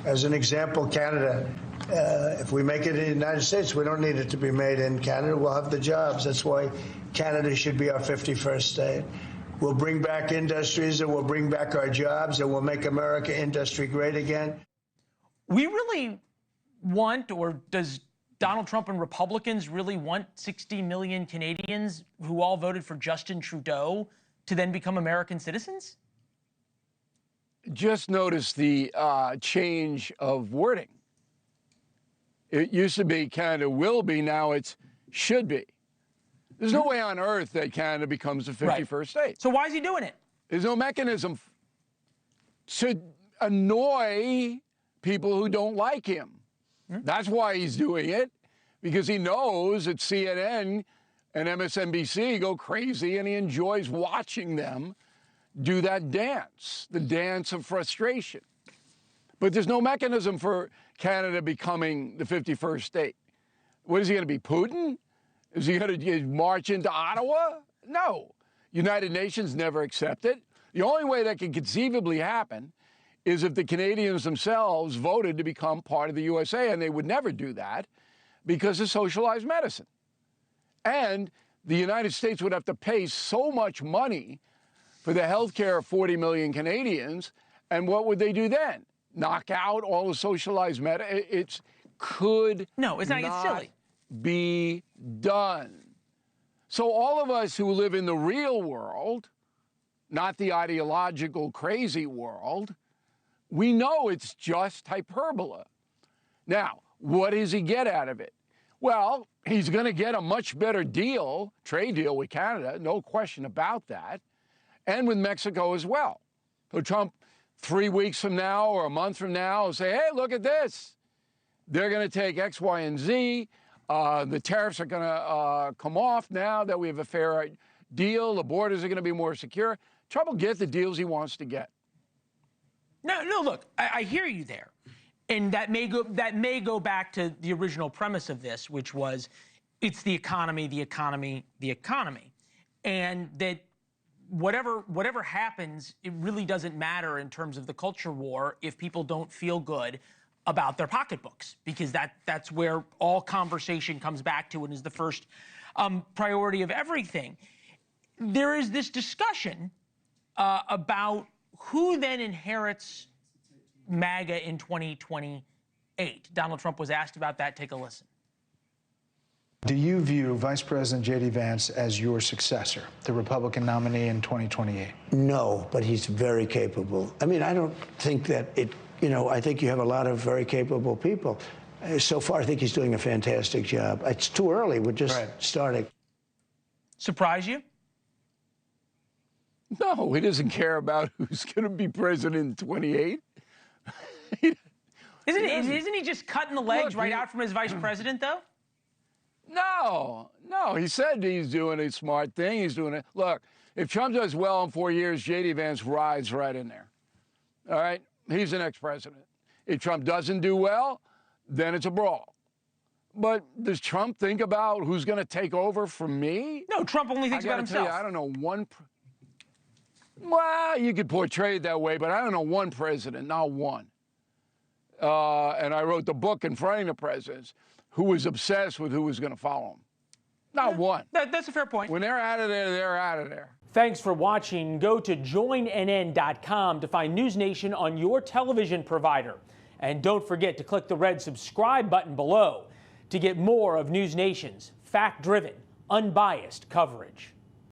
As an example, Canada, if we make it in the United States, we don't need it to be made in Canada. We'll have the jobs. That's why Canada should be our 51st state. We'll bring back industries, and we'll bring back our jobs, and we'll make America industry great again. We really want, or does Donald Trump and Republicans really want 60 million Canadians who all voted for Justin Trudeau to then become American citizens? Just notice the change of wording. It used to be Canada will be, now it's should be. There's no way on earth that Canada becomes the 51st state. So why is he doing it? There's no mechanism to annoy people who don't like him. That's why he's doing it, because he knows that CNN and MSNBC go crazy, and he enjoys watching them do that dance, the dance of frustration. But there's no mechanism for Canada becoming the 51st state. What is he going to be, Putin? Is he going to march into Ottawa? No. United Nations never accept it. The only way that can conceivably happen is if the Canadians themselves voted to become part of the USA, and they would never do that because of socialized medicine. And the United States would have to pay so much money for the health care of 40 million Canadians, and what would they do then? Knock out all the socialized medicine? It could no, it's not. It's silly. Be done. So all of us who live in the real world, not the ideological crazy world, we know it's just hyperbole. Now, what does he get out of it? Well, he's going to get a much better deal, trade deal with Canada, no question about that, and with Mexico as well. So Trump, 3 weeks from now or a month from now, will say, hey, look at this. They're going to take X, Y, and Z. The tariffs are going to come off now that we have a fair deal. The borders are going to be more secure. Trump will get the deals he wants to get. No, look, I hear you there. And that may go back to the original premise of this, which was it's the economy, the economy, the economy. And that whatever happens, it really doesn't matter in terms of the culture war if people don't feel good about their pocketbooks, because that's where all conversation comes back to and is the first priority of everything. There is this discussion about who then inherits MAGA in 2028. Donald Trump was asked about that. Take a listen. Do you view Vice President J.D. Vance as your successor, the Republican nominee in 2028? No, but he's very capable. I mean, I don't think that I think you have a lot of very capable people. So far, I think he's doing a fantastic job. It's too early. We're just starting. Surprise you? No, he doesn't care about who's going to be president in 28. Isn't he just cutting the legs right out from his vice president, though? No. He said he's doing a smart thing. He's doing it. Look, if Trump does well in 4 years, J.D. Vance rides right in there. All right? He's the next president. If Trump doesn't do well, then it's a brawl. But does Trump think about who's going to take over from me? No, Trump only thinks about himself. I don't know one. Well, you could portray it that way, but I don't know one president, not one. And I wrote the book confronting the presidents who was obsessed with who was going to follow him. Not one. That's a fair point. When they're out of there, they're out of there. Thanks for watching. Go to joinnn.com to find NewsNation on your television provider. And don't forget to click the red subscribe button below to get more of NewsNation's fact-driven, unbiased coverage.